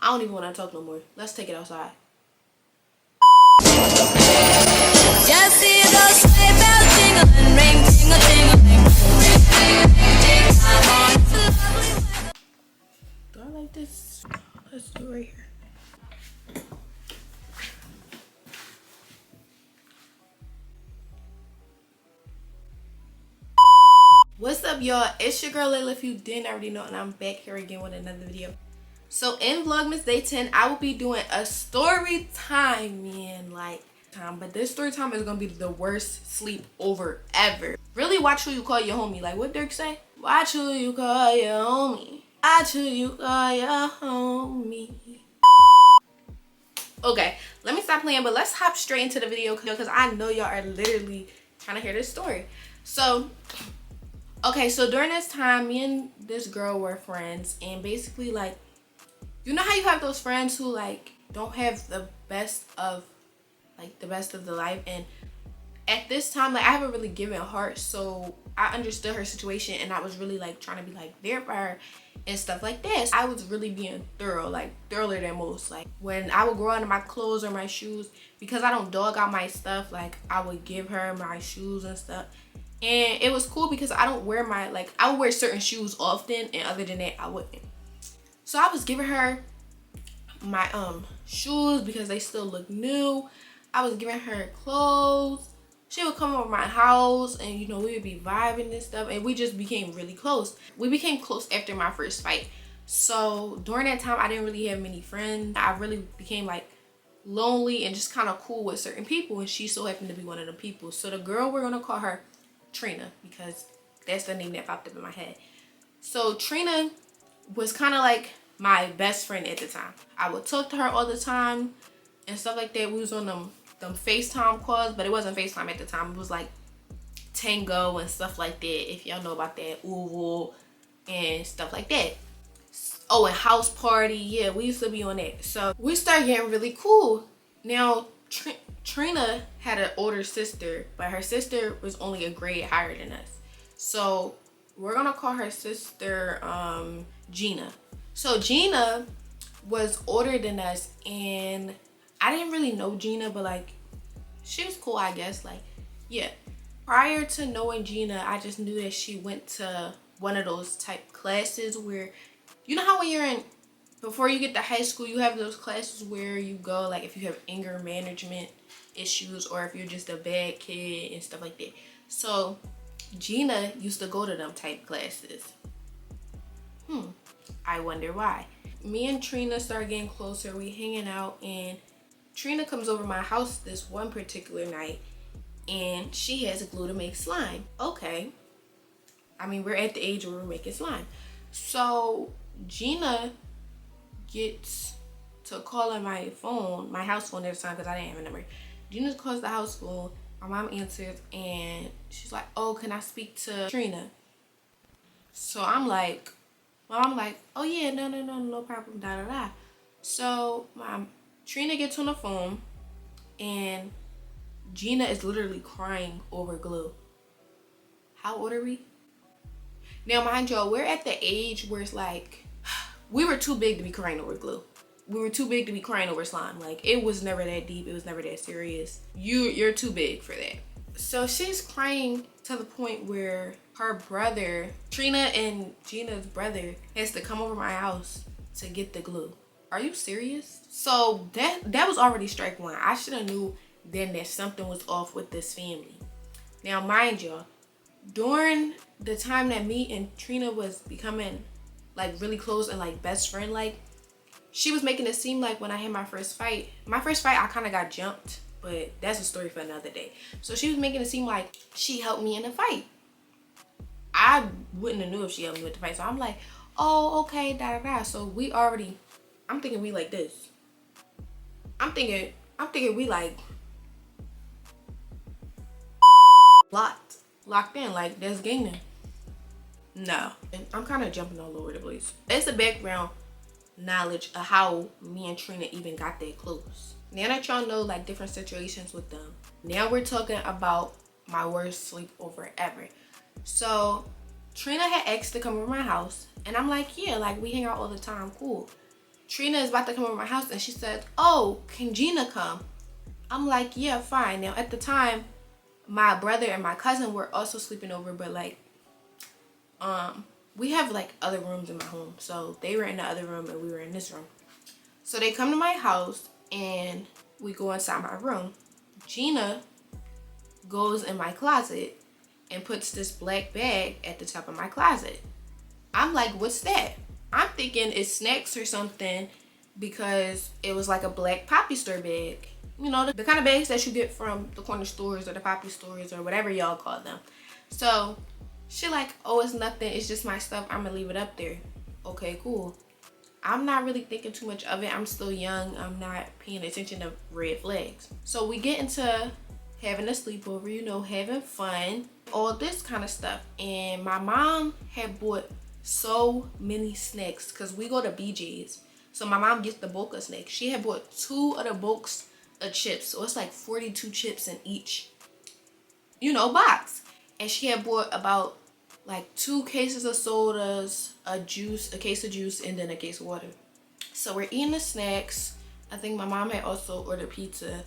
I don't even want to talk no more. Let's take it outside. Just see those sleigh bells jingling, ring, tingle, tingling. Do I like this? Let's do it right here. What's up, y'all? It's your girl Layla, if you didn't already know, and I'm back here again with another video. So in Vlogmas Day 10, I will be doing a story time, man. But this story time is gonna be the worst sleepover ever. Really watch who you call your homie. Like what Dirk say? Watch who you call your homie. Watch who you call your homie. Okay, let me stop playing, but let's hop straight into the video because I know y'all are literally trying to hear this story. So, okay, so during this time, me and this girl were friends, and basically, like, you know how you have those friends who, like, don't have the best of the life, and at this time, like, I haven't really given heart, so I understood her situation, and I was really, like, trying to be, like, there for her and stuff like this. I was really being thorough, like, thorougher than most. Like, when I would grow under my clothes or my shoes, because I don't dog out my stuff, like, I would give her my shoes and stuff. And it was cool because I don't wear my, like, I would wear certain shoes often, and other than that, I wouldn't. So I was giving her my shoes because they still look new. I was giving her clothes. She would come over my house, and you know, we would be vibing and stuff, and we just became really close. We became close after my first fight. So during that time, I didn't really have many friends. I really became like lonely and just kind of cool with certain people, and she so happened to be one of the people. So the girl, we're gonna call her Trina because that's the name that popped up in my head. So Trina was kind of like my best friend at the time. I would talk to her all the time and stuff like that. We was on them FaceTime calls, but it wasn't FaceTime at the time. It was like Tango and stuff like that, if y'all know about that. Uvu and stuff like that. Oh, and House Party. Yeah, we used to be on that. So we started getting really cool. Now, Trina had an older sister, but her sister was only a grade higher than us. So we're gonna call her sister Gina. So Gina was older than us, and I didn't really know Gina, but like she was cool, I guess. Like, yeah. Prior to knowing Gina, I just knew that she went to one of those type classes where, you know how when you're in, before you get to high school, you have those classes where you go, like if you have anger management issues or if you're just a bad kid and stuff like that. So Gina used to go to them type classes. I wonder why. Me and Trina started getting closer. We hanging out, and Trina comes over my house this one particular night, and she has glue to make slime. Okay. I mean, we're at the age where we're making slime. So Gina gets to calling my phone, my house phone at the time because I didn't have a number. Gina calls the house phone. My mom answers, and she's like, "Oh, can I speak to Trina?" So I'm like, "Oh yeah, no problem, da da da." So Trina gets on the phone, and Gina is literally crying over glue. How old are we? Now, mind y'all, we're at the age where it's like, we were too big to be crying over glue. We were too big to be crying over slime. Like, it was never that deep. It was never that serious. You're too big for that. So she's crying to the point where her brother, Trina and Gina's brother, has to come over my house to get the glue. Are you serious? So that was already strike one. I should have knew then that something was off with this family. Now, mind y'all, during the time that me and Trina was becoming like really close and like best friend, like she was making it seem like when I had my first fight, I kind of got jumped, but that's a story for another day. So she was making it seem like she helped me in the fight. I wouldn't have knew if she helped me with the fight. So I'm like, oh, okay, da da da. So I'm thinking we like this. I'm thinking we like locked in, like that's gaming. No, I'm kind of jumping all over the place. It's the background knowledge of how me and Trina even got that close. Now that y'all know like different situations with them, now we're talking about my worst sleepover ever. So Trina had asked to come over my house, and I'm like, yeah, like we hang out all the time, cool. Trina is about to come over my house and she said, oh, can Gina come? I'm like, yeah, fine. Now at the time, my brother and my cousin were also sleeping over, but like, we have like other rooms in my home. So they were in the other room and we were in this room. So they come to my house and we go inside my room. Gina goes in my closet and puts this black bag at the top of my closet. I'm like, what's that? I'm thinking it's snacks or something because it was like a black Poppy store bag. You know, the kind of bags that you get from the corner stores or the Poppy stores or whatever y'all call them. So she like, oh, it's nothing. It's just my stuff. I'm gonna leave it up there. Okay, cool. I'm not really thinking too much of it. I'm still young. I'm not paying attention to red flags. So we get into having a sleepover, you know, having fun, all this kind of stuff. And my mom had bought so many snacks because we go to BJ's. So my mom gets the bulk of snacks. She had bought 2 of the bulks of chips. So it's like 42 chips in each, you know, box. And she had bought about like 2 cases of sodas, a case of juice, and then a case of water. So we're eating the snacks. I think my mom had also ordered pizza.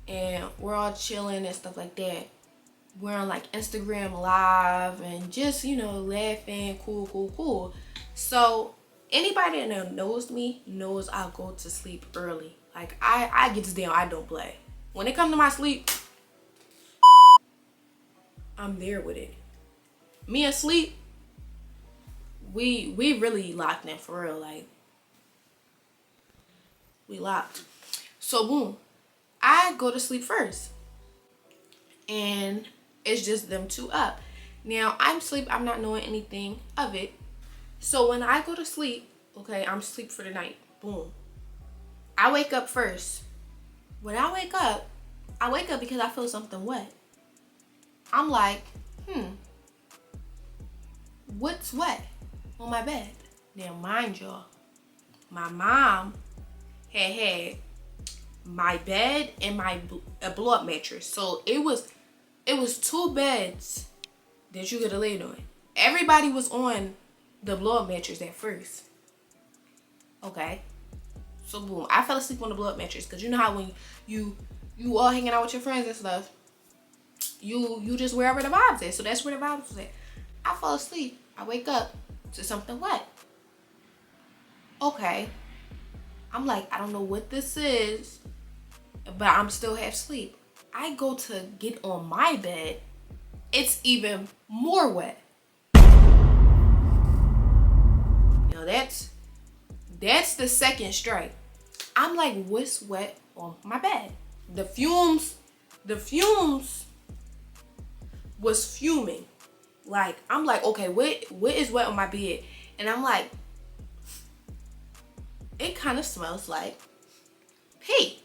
And we're all chilling and stuff like that. We're on like Instagram Live and just, you know, laughing, cool. So anybody that knows me knows I'll go to sleep early. Like I get down, I don't play. When it comes to my sleep, I'm there with it. Me and sleep, we really locked in for real. Like we locked. So boom, I go to sleep first. And it's just them 2 up. Now I'm asleep, I'm not knowing anything of it. So when I go to sleep, okay, I'm asleep for the night. Boom. I wake up first. When I wake up because I feel something wet. I'm like, what's wet on my bed? Now mind y'all, my mom had my bed and a blow up mattress. So it was 2 beds that you could have laid on. Everybody was on the blow up mattress at first. Okay. So boom, I fell asleep on the blow up mattress because you know how when you all hanging out with your friends and stuff, you just wherever the vibes at. So that's where the vibes was at. I fall asleep. I wake up to something wet. Okay. I'm like, I don't know what this is, but I'm still half asleep. I go to get on my bed. It's even more wet. You know, that's the second strike. I'm like, what's wet on my bed? The fumes was fuming. Like, I'm like, okay, what is wet on my bed? And I'm like, it kind of smells like pee.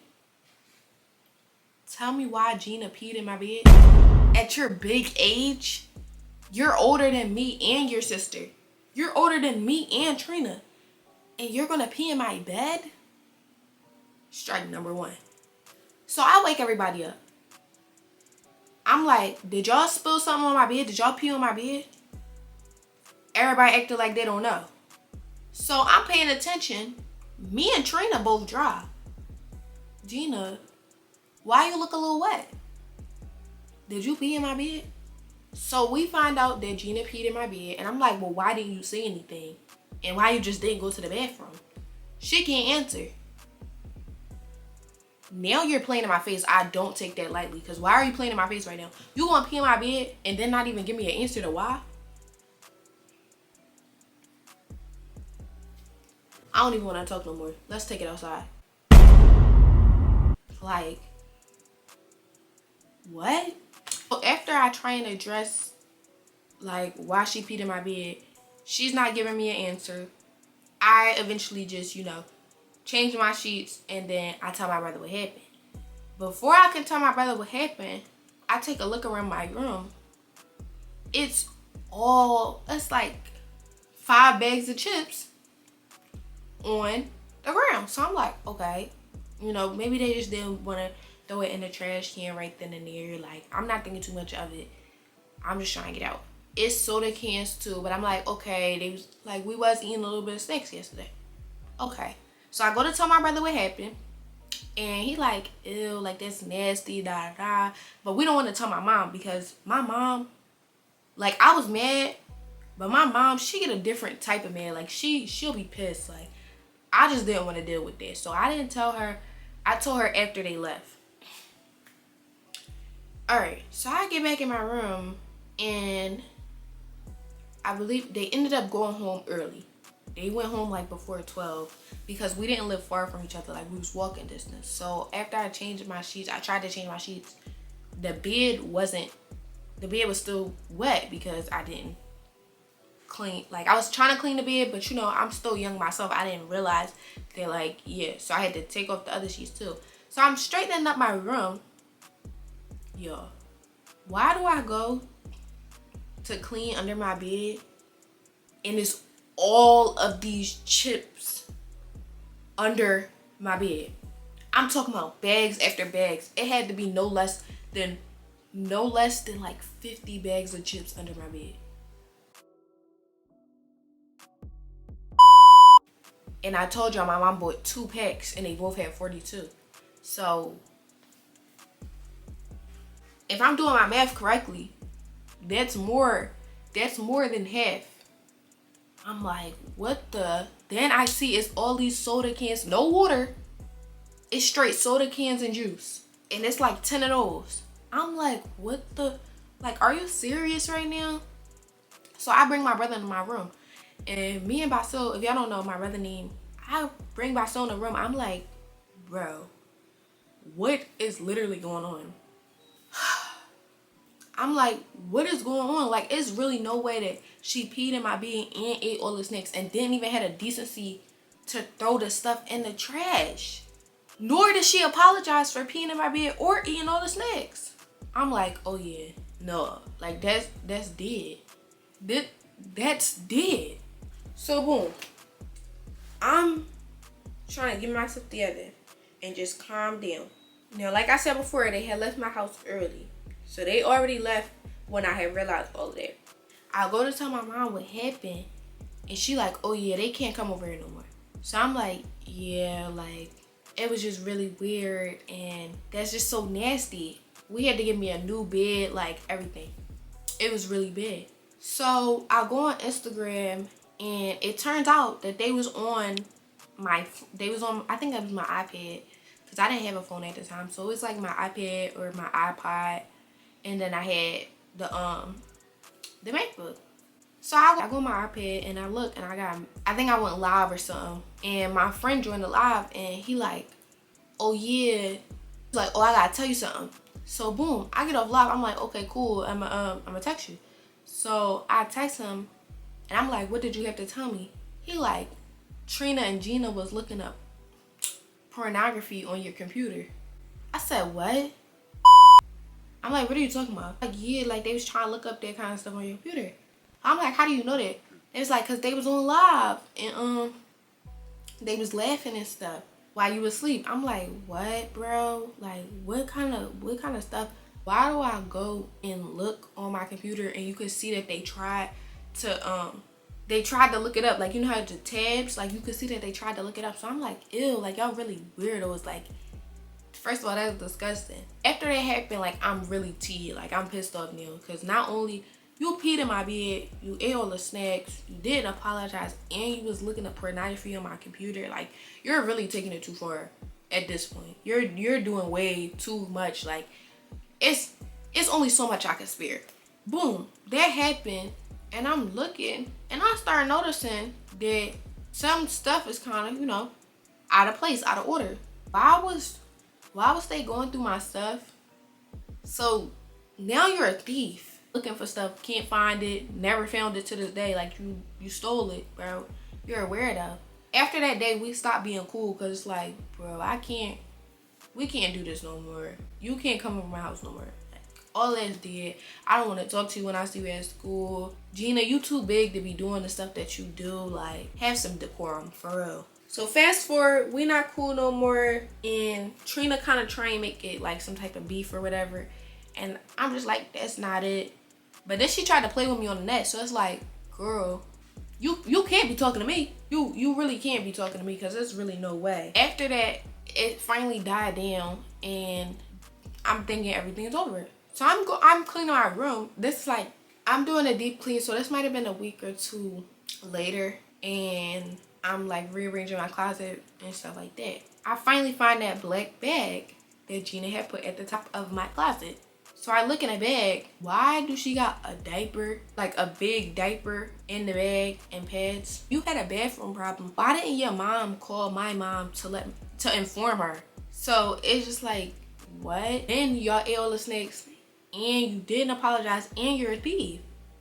Tell me why Gina peed in my bed? At your big age, you're older than me and your sister. You're older than me and Trina. And you're gonna pee in my bed? Strike number 1. So I wake everybody up. I'm like, did y'all spill something on my bed? Did y'all pee on my bed? Everybody acted like they don't know. So I'm paying attention. Me and Trina both dry. Gina, why you look a little wet? Did you pee in my bed? So we find out that Gina peed in my bed. And I'm like, well, why didn't you say anything? And why you just didn't go to the bathroom? She can't answer. Now you're playing in my face. I don't take that lightly. Because why are you playing in my face right now? You want to pee in my bed and then not even give me an answer to why? I don't even want to talk no more. Let's take it outside. Like, what? So after I try and address, like, why she peed in my bed, she's not giving me an answer. I eventually just, you know, change my sheets and then I tell my brother what happened. Before I can tell my brother what happened, I take a look around my room. It's like 5 bags of chips on the ground. So I'm like, okay, you know, maybe they just didn't want to throw it in the trash can right then and there. Like, I'm not thinking too much of it. I'm just trying to get out. It's soda cans too, but I'm like, okay, we was eating a little bit of snacks yesterday. Okay, So I go to tell my brother what happened. And he like, ew, like that's nasty, da da. But we don't want to tell my mom because my mom, like I was mad, but my mom, she get a different type of mad. Like she'll be pissed. Like I just didn't want to deal with that. So I didn't tell her. I told her after they left. Alright, so I get back in my room and I believe they ended up going home early. They went home like before 12 because we didn't live far from each other. Like we was walking distance. So after I changed my sheets, I tried to change my sheets. The bed was still wet because I didn't clean. Like I was trying to clean the bed, but you know, I'm still young myself. I didn't realize that like, yeah. So I had to take off the other sheets too. So I'm straightening up my room. Yo, why do I go to clean under my bed and it's all of these chips under my bed? I'm talking about bags after bags. It had to be no less than like 50 bags of chips under my bed. And I told y'all my mom bought 2 packs and they both had 42. So if I'm doing my math correctly, that's more than half. I'm like, what the? Then I see it's all these soda cans, no water. It's straight soda cans and juice. And it's like 10 of those. I'm like, what the? Like, are you serious right now? So I bring my brother into my room. And me and Basil, if y'all don't know my brother name, I bring Basil in the room. I'm like, bro, what is literally going on? I'm like, what is going on? Like, it's really no way that she peed in my bed and ate all the snacks and didn't even have the decency to throw the stuff in the trash. Nor did she apologize for peeing in my bed or eating all the snacks. I'm like, oh yeah, no, like that's dead. That's dead. So boom, I'm trying to get myself together and just calm down. Now, like I said before, they had left my house early. So they already left when I had realized all of that. I go to tell my mom what happened. And she like, oh yeah, they can't come over here no more. So I'm like, yeah, like, it was just really weird. And that's just so nasty. We had to give me a new bed, like everything. It was really bad. So I go on Instagram and it turns out that they was on, I think that was my iPad. Because I didn't have a phone at the time. So it's like my iPad or my iPod. And then I had the MacBook. So I go on my iPad and I look and I think I went live or something. And my friend joined the live and he like, oh yeah. He's like, oh, I gotta tell you something. So boom, I get off live. I'm like, okay, cool. I'm gonna text you. So I text him and I'm like, what did you have to tell me? He like, Trina and Gina was looking up pornography on your computer. I said, what? I'm like, what are you talking about? Like, yeah, like they was trying to look up that kind of stuff on your computer. I'm like, how do you know that? It was like, cause they was on live and they was laughing and stuff while you was asleep. I'm like, what, bro? Like, what kind of stuff? Why do I go and look on my computer and you could see that they tried to look it up? Like, you know how the tabs, like you could see that they tried to look it up. So I'm like, ew, like y'all really weirdos. Like, first of all, that's disgusting. After that happened, like, I'm really teed. Like, I'm pissed off now. Because not only you peed in my bed, you ate all the snacks, you didn't apologize, and you was looking at pornography on my computer. Like, you're really taking it too far at this point. You're doing way too much. Like, it's only so much I can spare. Boom. That happened, and I'm looking, and I start noticing that some stuff is kind of, you know, out of place, out of order. Why was they going through my stuff? So now you're a thief. Looking for stuff, can't find it, never found it to this day. Like you stole it, bro. You're a weirdo. After that day, we stopped being cool because it's like, bro, we can't do this no more. You can't come over my house no more. Like, all that's dead. I don't want to talk to you when I see you at school. Gina, you too big to be doing the stuff that you do. Like, have some decorum, for real. So fast forward, we not cool no more, and Trina kind of try and make it like some type of beef or whatever, and I'm just like, that's not it. But then she tried to play with me on the net, so it's like, girl, You can't be talking to me. You really can't be talking to me because there's really no way. After that, it finally died down and I'm thinking everything's over. So I'm cleaning my room. This is like, I'm doing a deep clean, so this might have been a week or two later, and I'm like rearranging my closet and stuff like that. I finally find that black bag that Gina had put at the top of my closet. So I look in the bag. Why do she got a diaper, like a big diaper in the bag and pads? You had a bathroom problem. Why didn't your mom call my mom to inform her? So it's just like, what? Then y'all ate all the snacks and you didn't apologize and you're a thief.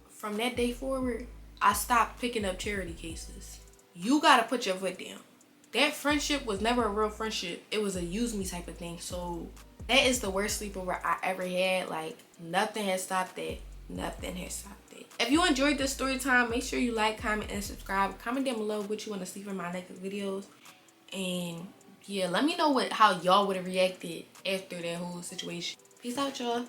From that day forward, I stopped picking up charity cases. You gotta put your foot down. That friendship was never a real friendship. It was a use me type of thing. So that is the worst sleepover I ever had. Like, nothing has stopped that. Nothing has stopped it. If you enjoyed this story time, make sure you like, comment, and subscribe. Comment down below what you want to see from my next videos. And yeah, let me know how y'all would have reacted after that whole situation. Peace out, y'all.